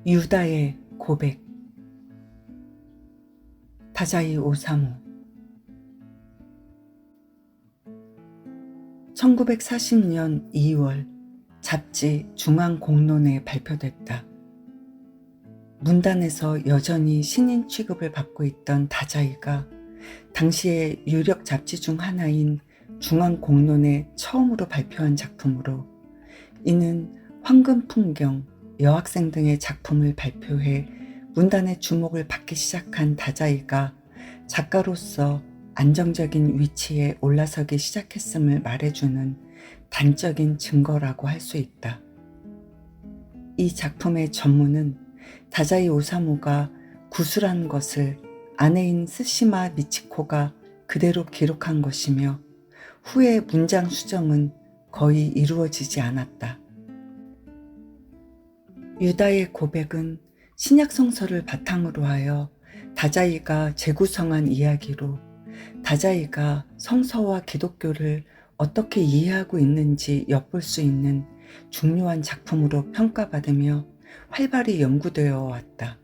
유다의 고백. 다자이 오사무. 1940년 2월 잡지 중앙공론에 발표됐다. 문단에서 여전히 신인 취급을 받고 있던 다자이가 당시의 유력 잡지 중 하나인 중앙공론에 처음으로 발표한 작품으로, 이는 황금풍경, 여학생 등의 작품을 발표해 문단의 주목을 받기 시작한 다자이가 작가로서 안정적인 위치에 올라서기 시작했음을 말해주는 단적인 증거라고 할 수 있다. 이 작품의 전문은 다자이 오사무가 구술한 것을 아내인 스시마 미치코가 그대로 기록한 것이며, 후에 문장 수정은 거의 이루어지지 않았다. 유다의 고백은 신약 성서를 바탕으로 하여 다자이가 재구성한 이야기로, 다자이가 성서와 기독교를 어떻게 이해하고 있는지 엿볼 수 있는 중요한 작품으로 평가받으며 활발히 연구되어 왔다.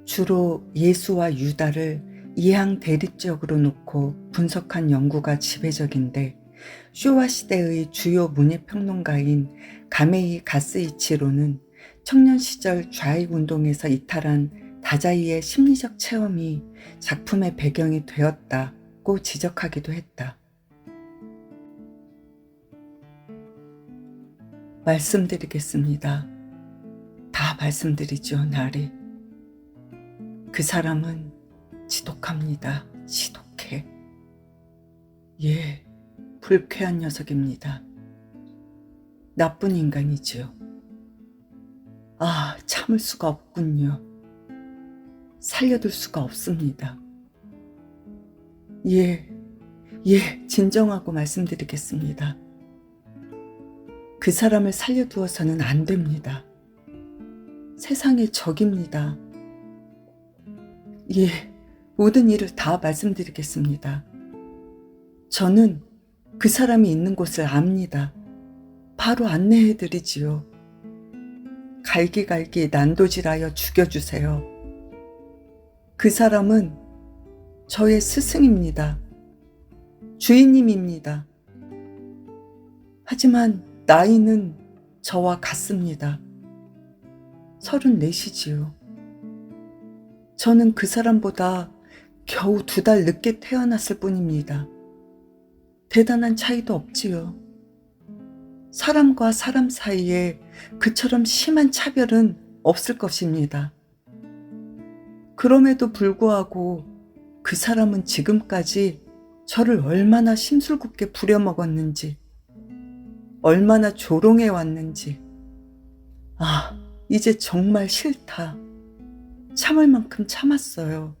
주로 예수와 유다를 이항 대립적으로 놓고 분석한 연구가 지배적인데, 쇼와 시대의 주요 문예평론가인 가메이 가스이치로는 청년 시절 좌익운동에서 이탈한 다자이의 심리적 체험이 작품의 배경이 되었다고 지적하기도 했다. 말씀드리겠습니다. 다 말씀드리죠, 나리. 그 사람은 지독합니다. 지독해. 예, 불쾌한 녀석입니다. 나쁜 인간이지요. 참을 수가 없군요. 살려둘 수가 없습니다. 예, 진정하고 말씀드리겠습니다. 그 사람을 살려두어서는 안 됩니다. 세상의 적입니다. 예, 모든 일을 다 말씀드리겠습니다. 저는 그 사람이 있는 곳을 압니다. 바로 안내해드리지요. 갈기갈기 난도질하여 죽여주세요. 그 사람은 저의 스승입니다. 주인님입니다. 하지만 나이는 저와 같습니다. 34이지요. 저는 그 사람보다 겨우 2달 늦게 태어났을 뿐입니다. 대단한 차이도 없지요. 사람과 사람 사이에 그처럼 심한 차별은 없을 것입니다. 그럼에도 불구하고 그 사람은 지금까지 저를 얼마나 심술궂게 부려먹었는지, 얼마나 조롱해 왔는지. 이제 정말 싫다. 참을 만큼 참았어요.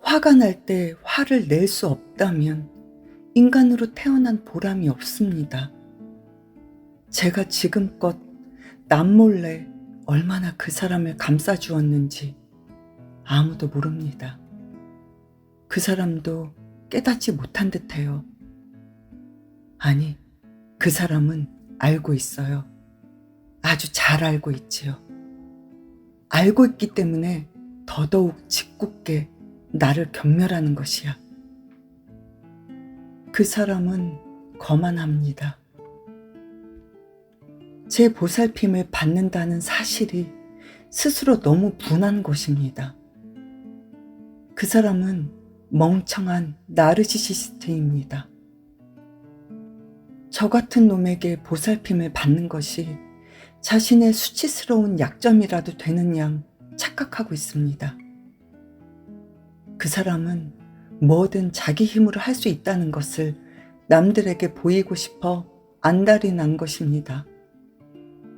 화가 날 때 화를 낼 수 없다면 인간으로 태어난 보람이 없습니다. 제가 지금껏 남몰래 얼마나 그 사람을 감싸주었는지 아무도 모릅니다. 그 사람도 깨닫지 못한 듯해요. 아니, 그 사람은 알고 있어요. 아주 잘 알고 있지요. 알고 있기 때문에 더더욱 짓궂게 나를 경멸하는 것이야. 그 사람은 거만합니다. 제 보살핌을 받는다는 사실이 스스로 너무 분한 것입니다. 그 사람은 멍청한 나르시시스트입니다. 저 같은 놈에게 보살핌을 받는 것이 자신의 수치스러운 약점이라도 되는 양 착각하고 있습니다. 그 사람은 뭐든 자기 힘으로 할 수 있다는 것을 남들에게 보이고 싶어 안달이 난 것입니다.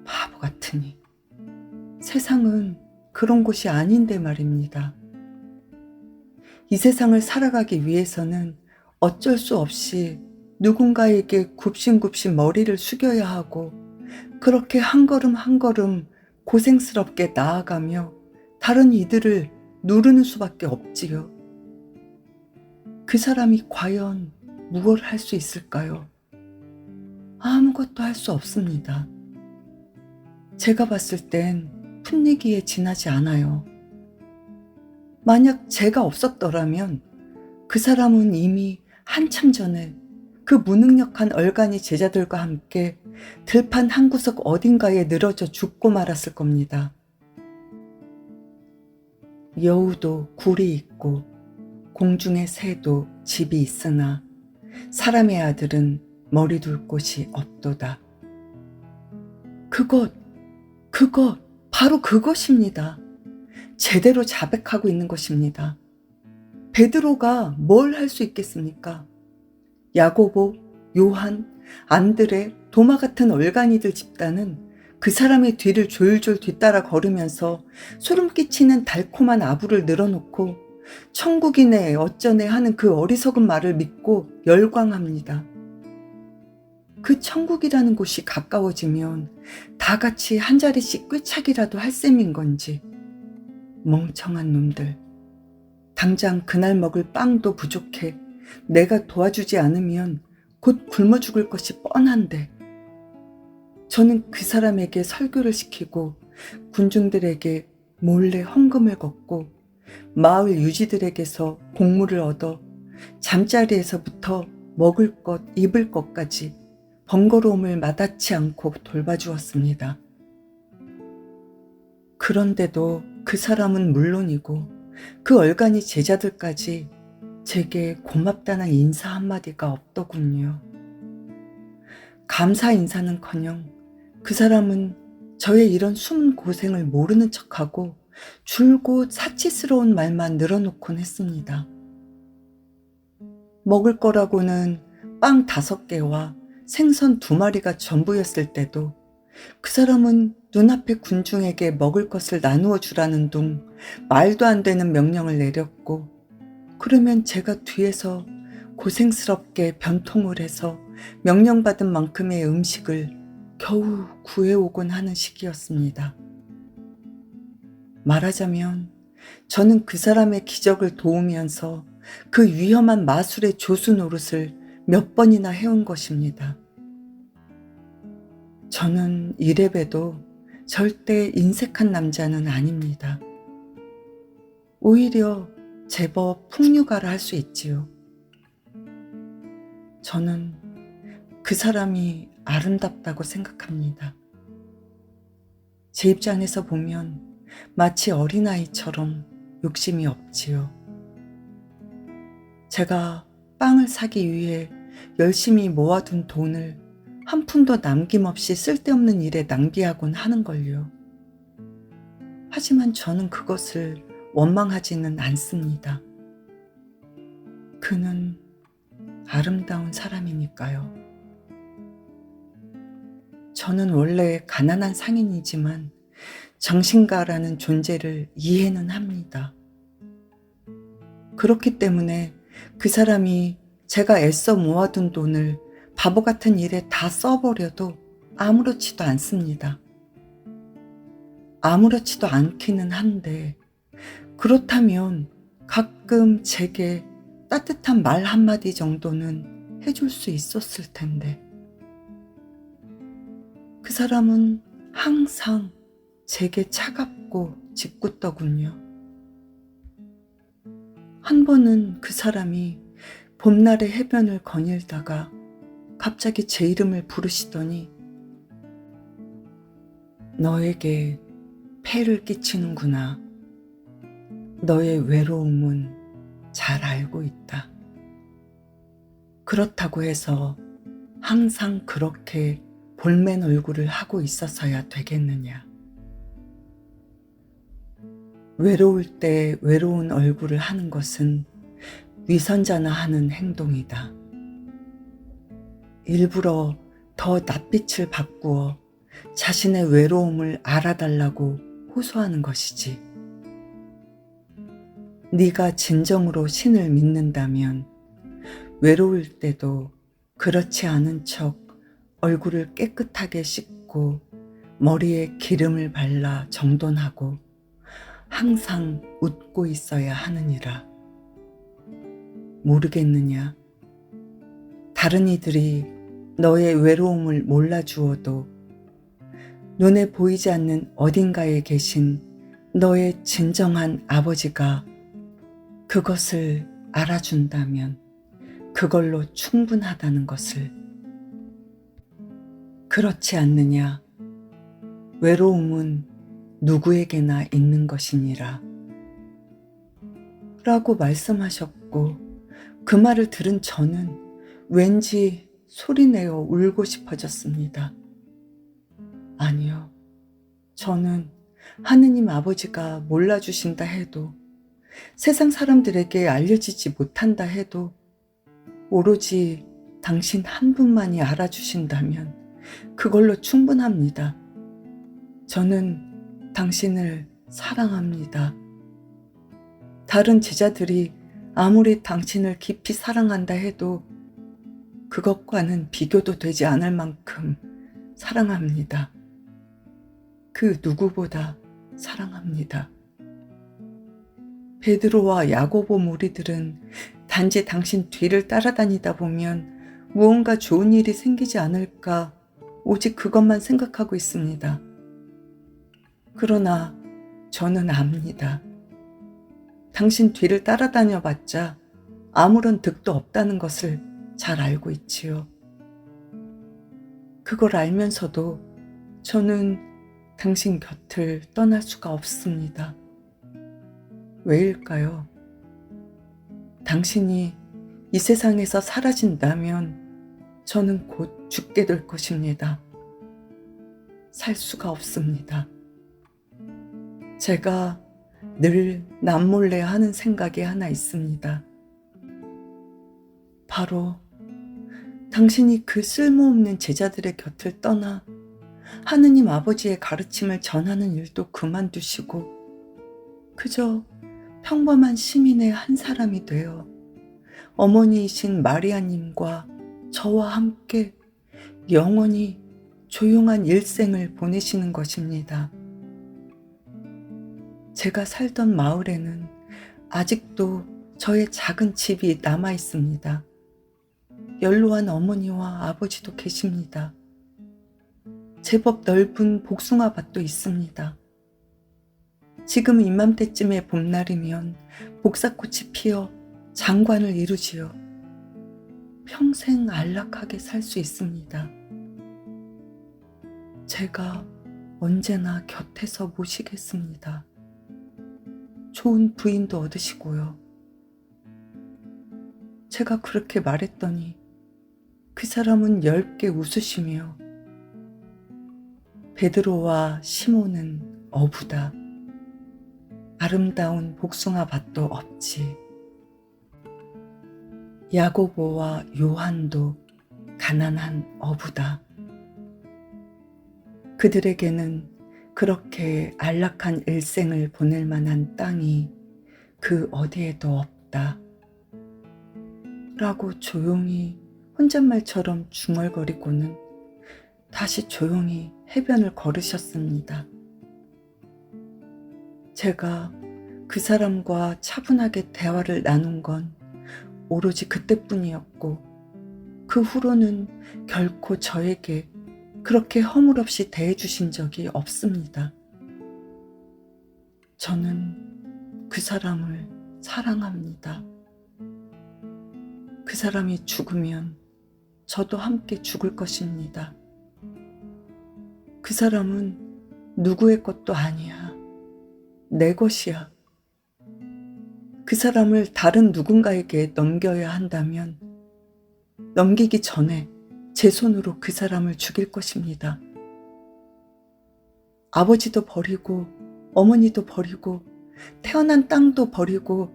바보 같으니. 세상은 그런 곳이 아닌데 말입니다. 이 세상을 살아가기 위해서는 어쩔 수 없이 누군가에게 굽신굽신 머리를 숙여야 하고, 그렇게 한 걸음 한 걸음 고생스럽게 나아가며 다른 이들을 누르는 수밖에 없지요. 그 사람이 과연 무엇을 할 수 있을까요? 아무것도 할 수 없습니다. 제가 봤을 땐 풋내기에 지나지 않아요. 만약 제가 없었더라면 그 사람은 이미 한참 전에 그 무능력한 얼간이 제자들과 함께 들판 한 구석 어딘가에 늘어져 죽고 말았을 겁니다. 여우도 굴이 있고 공중의 새도 집이 있으나 사람의 아들은 머리 둘 곳이 없도다. 그것, 바로 그것입니다. 제대로 자백하고 있는 것입니다. 베드로가 뭘 할 수 있겠습니까? 야고보, 요한, 안드레, 도마 같은 얼간이들 집단은 그 사람의 뒤를 졸졸 뒤따라 걸으면서 소름 끼치는 달콤한 아부를 늘어놓고 천국이네 어쩌네 하는 그 어리석은 말을 믿고 열광합니다. 그 천국이라는 곳이 가까워지면 다 같이 한 자리씩 꿰차기라도 할 셈인 건지. 멍청한 놈들. 당장 그날 먹을 빵도 부족해 내가 도와주지 않으면 곧 굶어 죽을 것이 뻔한데. 저는 그 사람에게 설교를 시키고 군중들에게 몰래 헌금을 걷고 마을 유지들에게서 곡물을 얻어 잠자리에서부터 먹을 것, 입을 것까지 번거로움을 마다치 않고 돌봐주었습니다. 그런데도 그 사람은 물론이고 그 얼간이 제자들까지 제게 고맙다는 인사 한마디가 없더군요. 감사 인사는커녕 그 사람은 저의 이런 숨은 고생을 모르는 척하고 줄곧 사치스러운 말만 늘어놓곤 했습니다. 먹을 거라고는 빵 5개와 생선 2마리가 전부였을 때도 그 사람은 눈앞의 군중에게 먹을 것을 나누어 주라는 둥 말도 안 되는 명령을 내렸고, 그러면 제가 뒤에서 고생스럽게 변통을 해서 명령받은 만큼의 음식을 겨우 구해오곤 하는 시기였습니다. 말하자면 저는 그 사람의 기적을 도우면서 그 위험한 마술의 조수 노릇을 몇 번이나 해온 것입니다. 저는 이래봬도 절대 인색한 남자는 아닙니다. 오히려 제법 풍류가라 할 수 있지요. 저는 그 사람이 아름답다고 생각합니다. 제 입장에서 보면 마치 어린아이처럼 욕심이 없지요. 제가 빵을 사기 위해 열심히 모아둔 돈을 한 푼도 남김없이 쓸데없는 일에 낭비하곤 하는걸요. 하지만 저는 그것을 원망하지는 않습니다. 그는 아름다운 사람이니까요. 저는 원래 가난한 상인이지만 정신가라는 존재를 이해는 합니다. 그렇기 때문에 그 사람이 제가 애써 모아둔 돈을 바보 같은 일에 다 써버려도 아무렇지도 않습니다. 아무렇지도 않기는 한데, 그렇다면 가끔 제게 따뜻한 말 한마디 정도는 해줄 수 있었을 텐데. 그 사람은 항상 제게 차갑고 짓궂더군요. 한 번은 그 사람이 봄날의 해변을 거닐다가 갑자기 제 이름을 부르시더니 너에게 폐를 끼치는구나. 너의 외로움은 잘 알고 있다. 그렇다고 해서 항상 그렇게 볼멘 얼굴을 하고 있어서야 되겠느냐. 외로울 때 외로운 얼굴을 하는 것은 위선자나 하는 행동이다. 일부러 더 낯빛을 바꾸어 자신의 외로움을 알아달라고 호소하는 것이지. 네가 진정으로 신을 믿는다면 외로울 때도 그렇지 않은 척 얼굴을 깨끗하게 씻고 머리에 기름을 발라 정돈하고 항상 웃고 있어야 하느니라. 모르겠느냐? 다른 이들이 너의 외로움을 몰라주어도 눈에 보이지 않는 어딘가에 계신 너의 진정한 아버지가 그것을 알아준다면 그걸로 충분하다는 것을. 그렇지 않느냐? 외로움은 누구에게나 있는 것이니라. 라고 말씀하셨고, 그 말을 들은 저는 왠지 소리내어 울고 싶어졌습니다. 아니요. 저는 하느님 아버지가 몰라주신다 해도, 세상 사람들에게 알려지지 못한다 해도, 오로지 당신 한 분만이 알아주신다면 그걸로 충분합니다. 저는 당신을 사랑합니다. 다른 제자들이 아무리 당신을 깊이 사랑한다 해도 그것과는 비교도 되지 않을 만큼 사랑합니다. 그 누구보다 사랑합니다. 베드로와 야고보 무리들은 단지 당신 뒤를 따라다니다 보면 무언가 좋은 일이 생기지 않을까 오직 그것만 생각하고 있습니다. 그러나 저는 압니다. 당신 뒤를 따라다녀 봤자 아무런 득도 없다는 것을 잘 알고 있지요. 그걸 알면서도 저는 당신 곁을 떠날 수가 없습니다. 왜일까요? 당신이 이 세상에서 사라진다면 저는 곧 죽게 될 것입니다. 살 수가 없습니다. 제가 늘 남몰래 하는 생각이 하나 있습니다. 바로 당신이 그 쓸모없는 제자들의 곁을 떠나 하느님 아버지의 가르침을 전하는 일도 그만두시고 그저 평범한 시민의 한 사람이 되어 어머니이신 마리아님과 저와 함께 영원히 조용한 일생을 보내시는 것입니다. 제가 살던 마을에는 아직도 저의 작은 집이 남아 있습니다. 연로한 어머니와 아버지도 계십니다. 제법 넓은 복숭아 밭도 있습니다. 지금 이맘때쯤의 봄날이면 복사꽃이 피어 장관을 이루지요. 평생 안락하게 살 수 있습니다. 제가 언제나 곁에서 모시겠습니다. 좋은 부인도 얻으시고요. 제가 그렇게 말했더니 그 사람은 엷게 웃으시며 베드로와 시몬은 어부다. 아름다운 복숭아 밭도 없지. 야고보와 요한도 가난한 어부다. 그들에게는 그렇게 안락한 일생을 보낼 만한 땅이 그 어디에도 없다. 라고 조용히 혼잣말처럼 중얼거리고는 다시 조용히 해변을 걸으셨습니다. 제가 그 사람과 차분하게 대화를 나눈 건 오로지 그때뿐이었고 그 후로는 결코 저에게 그렇게 허물없이 대해주신 적이 없습니다. 저는 그 사람을 사랑합니다. 그 사람이 죽으면 저도 함께 죽을 것입니다. 그 사람은 누구의 것도 아니야. 내 것이야. 그 사람을 다른 누군가에게 넘겨야 한다면 넘기기 전에 제 손으로 그 사람을 죽일 것입니다. 아버지도 버리고 어머니도 버리고 태어난 땅도 버리고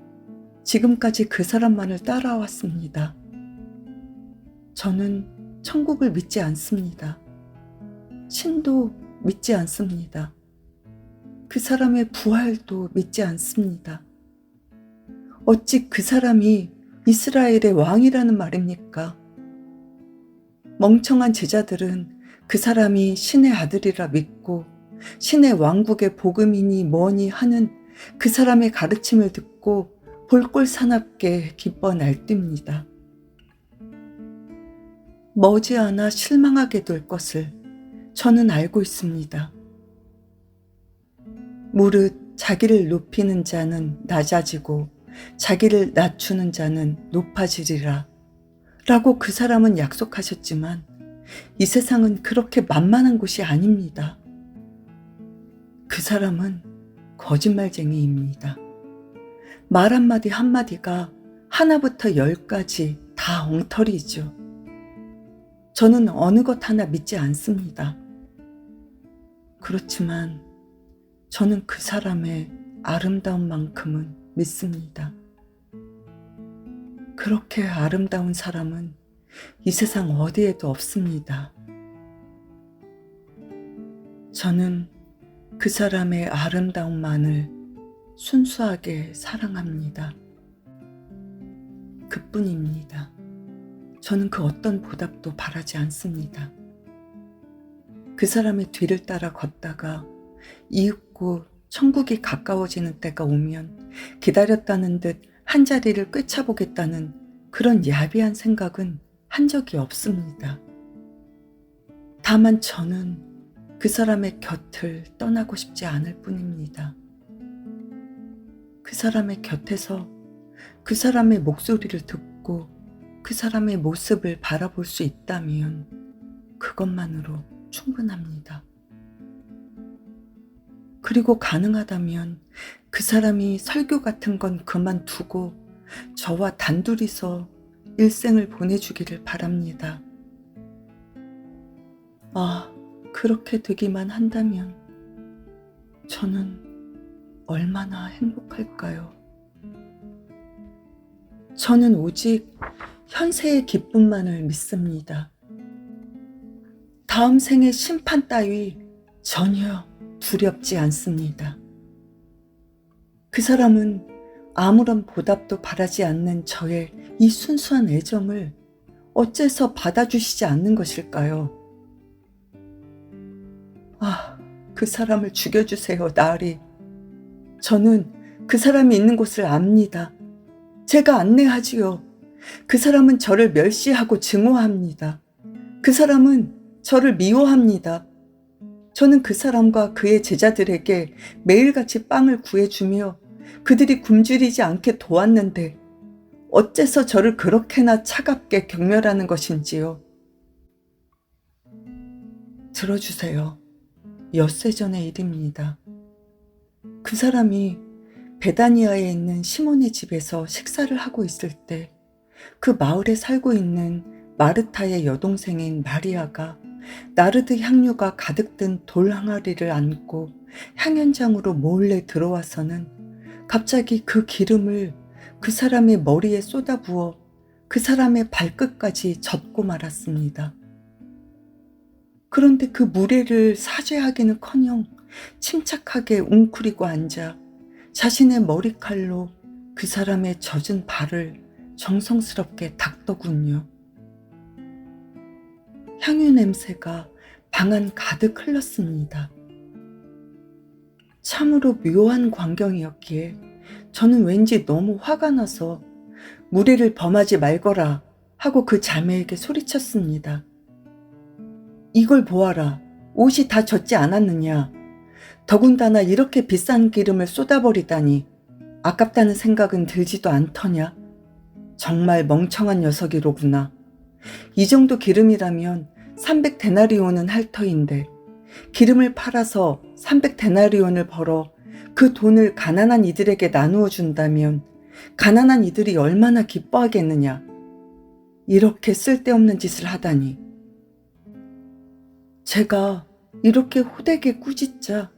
지금까지 그 사람만을 따라왔습니다. 저는 천국을 믿지 않습니다. 신도 믿지 않습니다. 그 사람의 부활도 믿지 않습니다. 어찌 그 사람이 이스라엘의 왕이라는 말입니까? 멍청한 제자들은 그 사람이 신의 아들이라 믿고 신의 왕국의 복음이니 뭐니 하는 그 사람의 가르침을 듣고 볼꼴사납게 기뻐 날뜁니다. 머지않아 실망하게 될 것을 저는 알고 있습니다. 무릇 자기를 높이는 자는 낮아지고 자기를 낮추는 자는 높아지리라 라고 그 사람은 약속하셨지만 이 세상은 그렇게 만만한 곳이 아닙니다. 그 사람은 거짓말쟁이입니다. 말 한마디 한마디가 하나부터 열까지 다 엉터리죠. 저는 어느 것 하나 믿지 않습니다. 그렇지만 저는 그 사람의 아름다운 만큼은 믿습니다. 그렇게 아름다운 사람은 이 세상 어디에도 없습니다. 저는 그 사람의 아름다움만을 순수하게 사랑합니다. 그뿐입니다. 저는 그 어떤 보답도 바라지 않습니다. 그 사람의 뒤를 따라 걷다가 이윽고 천국이 가까워지는 때가 오면 기다렸다는 듯 한 자리를 꿰차보겠다는 그런 야비한 생각은 한 적이 없습니다. 다만 저는 그 사람의 곁을 떠나고 싶지 않을 뿐입니다. 그 사람의 곁에서 그 사람의 목소리를 듣고 그 사람의 모습을 바라볼 수 있다면 그것만으로 충분합니다. 그리고 가능하다면 그 사람이 설교 같은 건 그만두고 저와 단둘이서 일생을 보내주기를 바랍니다. 그렇게 되기만 한다면 저는 얼마나 행복할까요? 저는 오직 현세의 기쁨만을 믿습니다. 다음 생의 심판 따위 전혀 두렵지 않습니다. 그 사람은 아무런 보답도 바라지 않는 저의 이 순수한 애정을 어째서 받아주시지 않는 것일까요? 그 사람을 죽여주세요, 나으리. 저는 그 사람이 있는 곳을 압니다. 제가 안내하지요. 그 사람은 저를 멸시하고 증오합니다. 그 사람은 저를 미워합니다. 저는 그 사람과 그의 제자들에게 매일같이 빵을 구해주며 그들이 굶주리지 않게 도왔는데 어째서 저를 그렇게나 차갑게 경멸하는 것인지요. 들어주세요. 엿새 전의 일입니다. 그 사람이 베다니아에 있는 시몬의 집에서 식사를 하고 있을 때 그 마을에 살고 있는 마르타의 여동생인 마리아가 나르드 향유가 가득 든 돌 항아리를 안고 향연장으로 몰래 들어와서는 갑자기 그 기름을 그 사람의 머리에 쏟아부어 그 사람의 발끝까지 젖고 말았습니다. 그런데 그 무례를 사죄하기는커녕 침착하게 웅크리고 앉아 자신의 머리칼로 그 사람의 젖은 발을 정성스럽게 닦더군요. 향유 냄새가 방 안 가득 흘렀습니다. 참으로 묘한 광경이었기에 저는 왠지 너무 화가 나서 무례를 범하지 말거라 하고 그 자매에게 소리쳤습니다. 이걸 보아라. 옷이 다 젖지 않았느냐. 더군다나 이렇게 비싼 기름을 쏟아버리다니 아깝다는 생각은 들지도 않더냐. 정말 멍청한 녀석이로구나. 이 정도 기름이라면 300데나리온은 할 터인데 기름을 팔아서 300데나리온을 벌어 그 돈을 가난한 이들에게 나누어 준다면 가난한 이들이 얼마나 기뻐하겠느냐. 이렇게 쓸데없는 짓을 하다니. 제가 이렇게 호되게 꾸짖자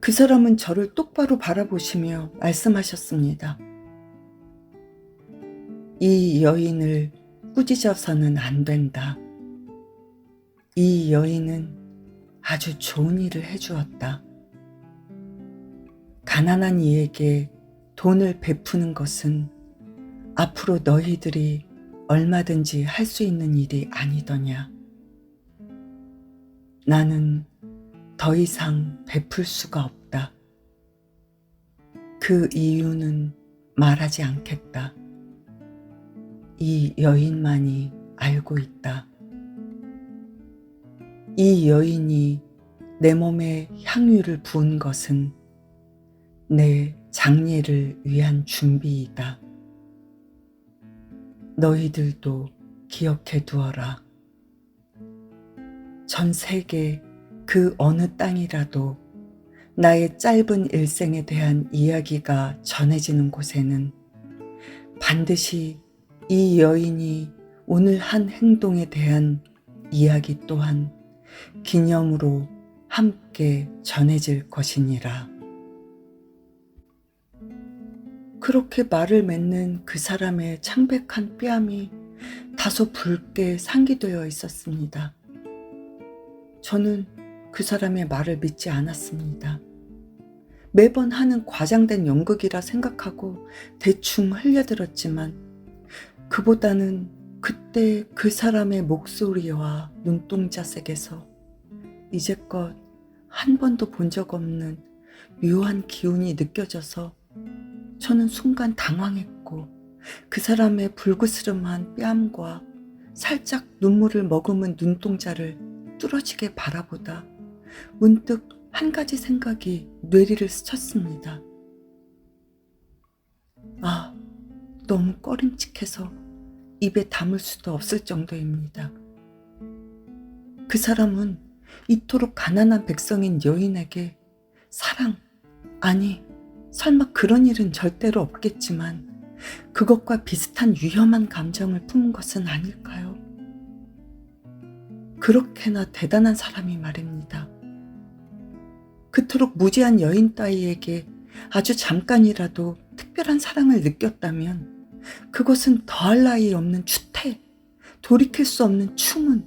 그 사람은 저를 똑바로 바라보시며 말씀하셨습니다. 이 여인을 꾸짖어서는 안 된다. 이 여인은 아주 좋은 일을 해주었다. 가난한 이에게 돈을 베푸는 것은 앞으로 너희들이 얼마든지 할 수 있는 일이 아니더냐. 나는 더 이상 베풀 수가 없다. 그 이유는 말하지 않겠다. 이 여인만이 알고 있다. 이 여인이 내 몸에 향유를 부은 것은 내 장례를 위한 준비이다. 너희들도 기억해 두어라. 전 세계 그 어느 땅이라도 나의 짧은 일생에 대한 이야기가 전해지는 곳에는 반드시 이 여인이 오늘 한 행동에 대한 이야기 또한 기념으로 함께 전해질 것이니라. 그렇게 말을 맺는 그 사람의 창백한 뺨이 다소 붉게 상기되어 있었습니다. 저는 그 사람의 말을 믿지 않았습니다. 매번 하는 과장된 연극이라 생각하고 대충 흘려들었지만 그보다는 그때 그 사람의 목소리와 눈동자색에서 이제껏 한 번도 본 적 없는 묘한 기운이 느껴져서 저는 순간 당황했고 그 사람의 불그스름한 뺨과 살짝 눈물을 머금은 눈동자를 뚫어지게 바라보다 문득 한 가지 생각이 뇌리를 스쳤습니다. 너무 꺼림칙해서 입에 담을 수도 없을 정도입니다. 그 사람은 이토록 가난한 백성인 여인에게 사랑, 아니 설마 그런 일은 절대로 없겠지만 그것과 비슷한 위험한 감정을 품은 것은 아닐까요? 그렇게나 대단한 사람이 말입니다. 그토록 무지한 여인 따위에게 아주 잠깐이라도 특별한 사랑을 느꼈다면 그것은 더할 나위 없는 추태, 돌이킬 수 없는 충은.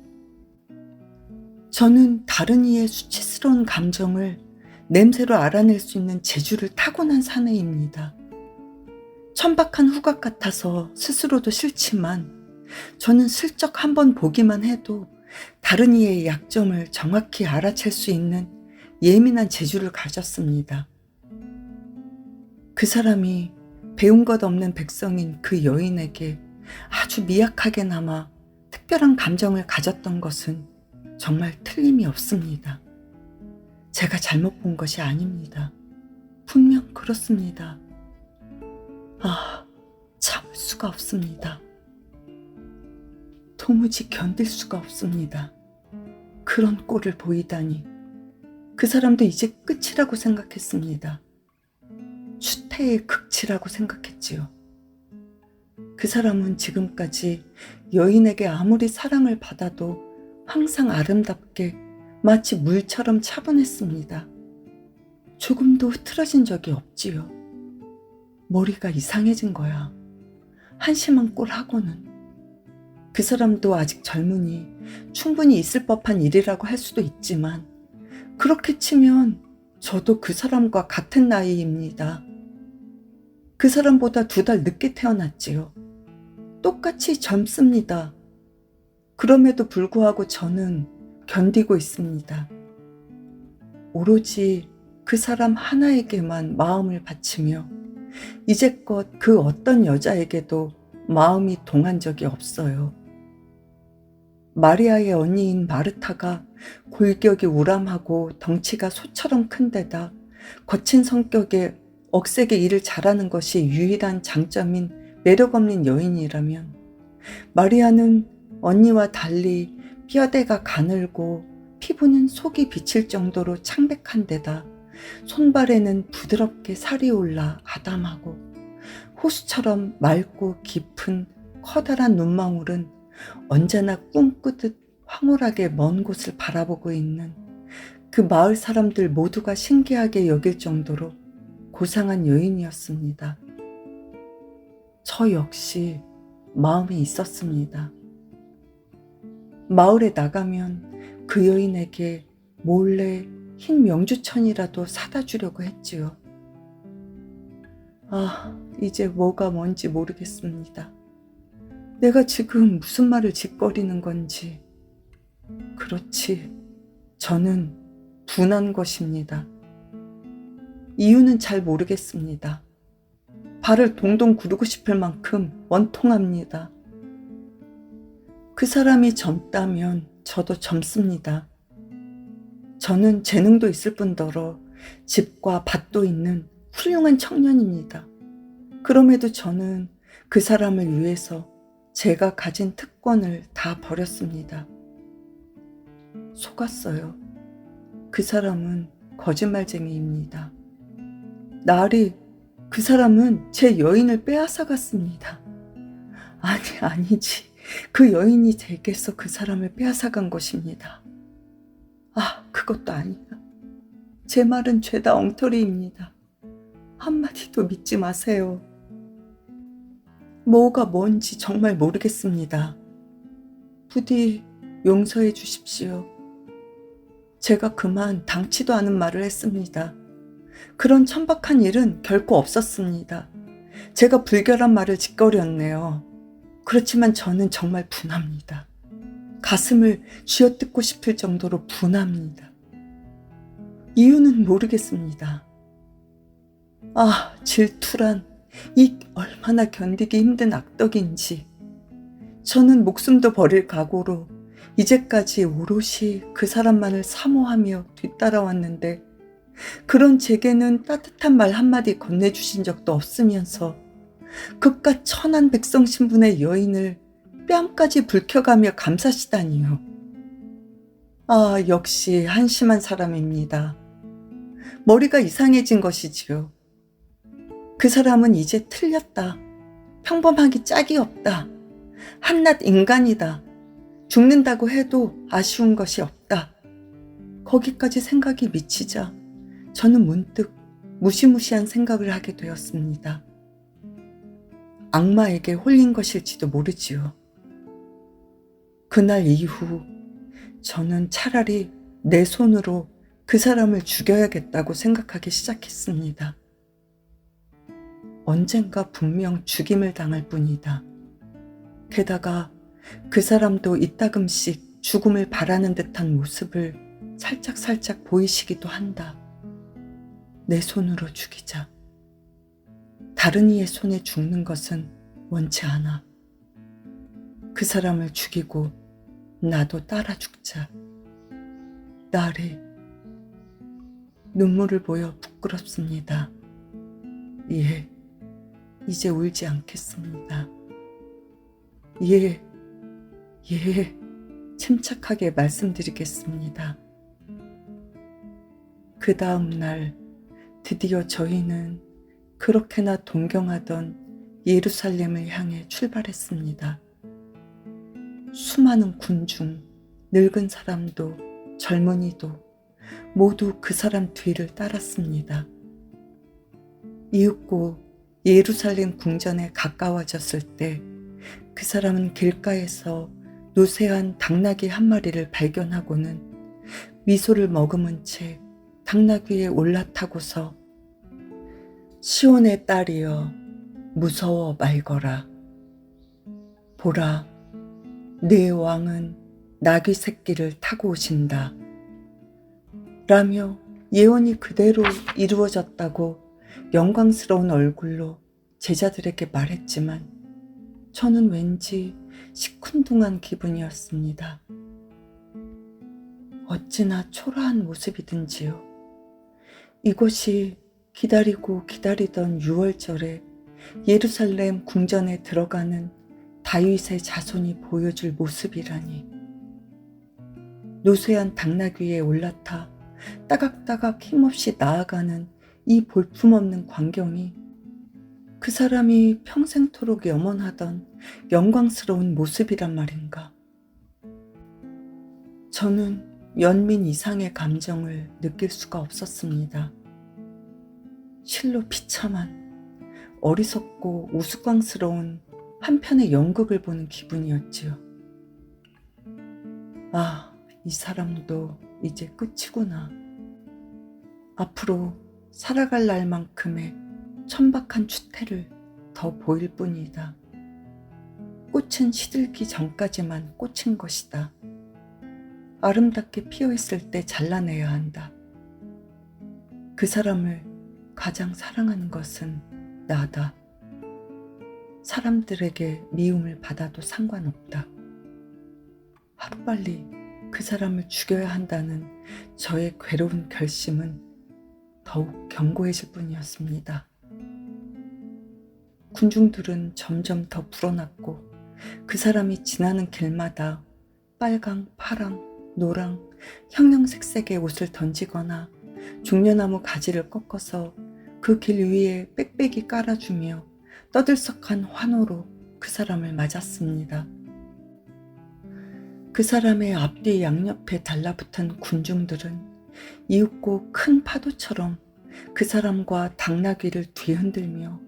저는 다른 이의 수치스러운 감정을 냄새로 알아낼 수 있는 재주를 타고난 사내입니다. 천박한 후각 같아서 스스로도 싫지만 저는 슬쩍 한번 보기만 해도 다른 이의 약점을 정확히 알아챌 수 있는 예민한 재주를 가졌습니다. 그 사람이 배운 것 없는 백성인 그 여인에게 아주 미약하게나마 특별한 감정을 가졌던 것은 정말 틀림이 없습니다. 제가 잘못 본 것이 아닙니다. 분명 그렇습니다. 참을 수가 없습니다. 도무지 견딜 수가 없습니다. 그런 꼴을 보이다니. 그 사람도 이제 끝이라고 생각했습니다. 추태의 극치라고 생각했지요. 그 사람은 지금까지 여인에게 아무리 사랑을 받아도 항상 아름답게 마치 물처럼 차분했습니다. 조금도 흐트러진 적이 없지요. 머리가 이상해진 거야. 한심한 꼴 하고는. 그 사람도 아직 젊으니 충분히 있을 법한 일이라고 할 수도 있지만 그렇게 치면 저도 그 사람과 같은 나이입니다. 그 사람보다 2달 늦게 태어났지요. 똑같이 젊습니다. 그럼에도 불구하고 저는 견디고 있습니다. 오로지 그 사람 하나에게만 마음을 바치며 이제껏 그 어떤 여자에게도 마음이 동한 적이 없어요. 마리아의 언니인 마르타가 골격이 우람하고 덩치가 소처럼 큰 데다 거친 성격에 억세게 일을 잘하는 것이 유일한 장점인 매력없는 여인이라면 마리아는 언니와 달리 뼈대가 가늘고 피부는 속이 비칠 정도로 창백한 데다 손발에는 부드럽게 살이 올라 아담하고 호수처럼 맑고 깊은 커다란 눈망울은 언제나 꿈꾸듯 황홀하게 먼 곳을 바라보고 있는 그 마을 사람들 모두가 신기하게 여길 정도로 고상한 여인이었습니다. 저 역시 마음이 있었습니다. 마을에 나가면 그 여인에게 몰래 흰 명주천이라도 사다 주려고 했지요. 이제 뭐가 뭔지 모르겠습니다. 내가 지금 무슨 말을 짓거리는 건지. 그렇지, 저는 둔한 것입니다. 이유는 잘 모르겠습니다. 발을 동동 구르고 싶을 만큼 원통합니다. 그 사람이 젊다면 저도 젊습니다. 저는 재능도 있을 뿐더러 집과 밭도 있는 훌륭한 청년입니다. 그럼에도 저는 그 사람을 위해서 제가 가진 특권을 다 버렸습니다. 속았어요. 그 사람은 거짓말쟁이입니다. 날이 그 사람은 제 여인을 빼앗아 갔습니다. 아니지. 그 여인이 제게서 그 사람을 빼앗아 간 것입니다. 그것도 아니야. 제 말은 죄다 엉터리입니다. 한마디도 믿지 마세요. 뭐가 뭔지 정말 모르겠습니다. 부디 용서해 주십시오. 제가 그만 당치도 않은 말을 했습니다. 그런 천박한 일은 결코 없었습니다. 제가 불결한 말을 짓거렸네요. 그렇지만 저는 정말 분합니다. 가슴을 쥐어뜯고 싶을 정도로 분합니다. 이유는 모르겠습니다. 질투란 이 얼마나 견디기 힘든 악덕인지. 저는 목숨도 버릴 각오로 이제까지 오롯이 그 사람만을 사모하며 뒤따라왔는데 그런 제게는 따뜻한 말 한마디 건네주신 적도 없으면서 그깟 천한 백성 신분의 여인을 뺨까지 불켜가며 감싸시다니요. 역시 한심한 사람입니다. 머리가 이상해진 것이지요. 그 사람은 이제 틀렸다. 평범하기 짝이 없다. 한낱 인간이다. 죽는다고 해도 아쉬운 것이 없다. 거기까지 생각이 미치자 저는 문득 무시무시한 생각을 하게 되었습니다. 악마에게 홀린 것일지도 모르지요. 그날 이후 저는 차라리 내 손으로 그 사람을 죽여야겠다고 생각하기 시작했습니다. 언젠가 분명 죽임을 당할 뿐이다. 게다가 그 사람도 이따금씩 죽음을 바라는 듯한 모습을 살짝 보이시기도 한다. 내 손으로 죽이자. 다른 이의 손에 죽는 것은 원치 않아. 그 사람을 죽이고 나도 따라 죽자. 나리, 눈물을 보여 부끄럽습니다. 예, 이제 울지 않겠습니다. 예, 침착하게 말씀드리겠습니다. 그 다음 날 드디어 저희는 그렇게나 동경하던 예루살렘을 향해 출발했습니다. 수많은 군중, 늙은 사람도 젊은이도 모두 그 사람 뒤를 따랐습니다. 이윽고 예루살렘 궁전에 가까워졌을 때 그 사람은 길가에서 노쇠한 당나귀 한 마리를 발견하고는 미소를 머금은 채 당나귀에 올라타고서 시온의 딸이여 무서워 말거라. 보라, 네 왕은 나귀 새끼를 타고 오신다. 라며 예언이 그대로 이루어졌다고 영광스러운 얼굴로 제자들에게 말했지만 저는 왠지 시큰둥한 기분이었습니다. 어찌나 초라한 모습이든지요. 이것이 기다리고 기다리던 6월절에 예루살렘 궁전에 들어가는 다윗의 자손이 보여줄 모습이라니. 노쇠한 당나귀에 올라타 따각따각 힘없이 나아가는 이 볼품없는 광경이 그 사람이 평생토록 염원하던 영광스러운 모습이란 말인가. 저는 연민 이상의 감정을 느낄 수가 없었습니다. 실로 비참한, 어리석고 우스꽝스러운 한편의 연극을 보는 기분이었지요. 이 사람도 이제 끝이구나. 앞으로 살아갈 날만큼의 천박한 추태를 더 보일 뿐이다. 꽃은 시들기 전까지만 꽃인 것이다. 아름답게 피어있을 때 잘라내야 한다. 그 사람을 가장 사랑하는 것은 나다. 사람들에게 미움을 받아도 상관없다. 하루빨리 그 사람을 죽여야 한다는 저의 괴로운 결심은 더욱 견고해질 뿐이었습니다. 군중들은 점점 더 불어났고 그 사람이 지나는 길마다 빨강, 파랑, 노랑, 형형색색의 옷을 던지거나 종려나무 가지를 꺾어서 그 길 위에 빽빽이 깔아주며 떠들썩한 환호로 그 사람을 맞았습니다. 그 사람의 앞뒤 양옆에 달라붙은 군중들은 이윽고 큰 파도처럼 그 사람과 당나귀를 뒤흔들며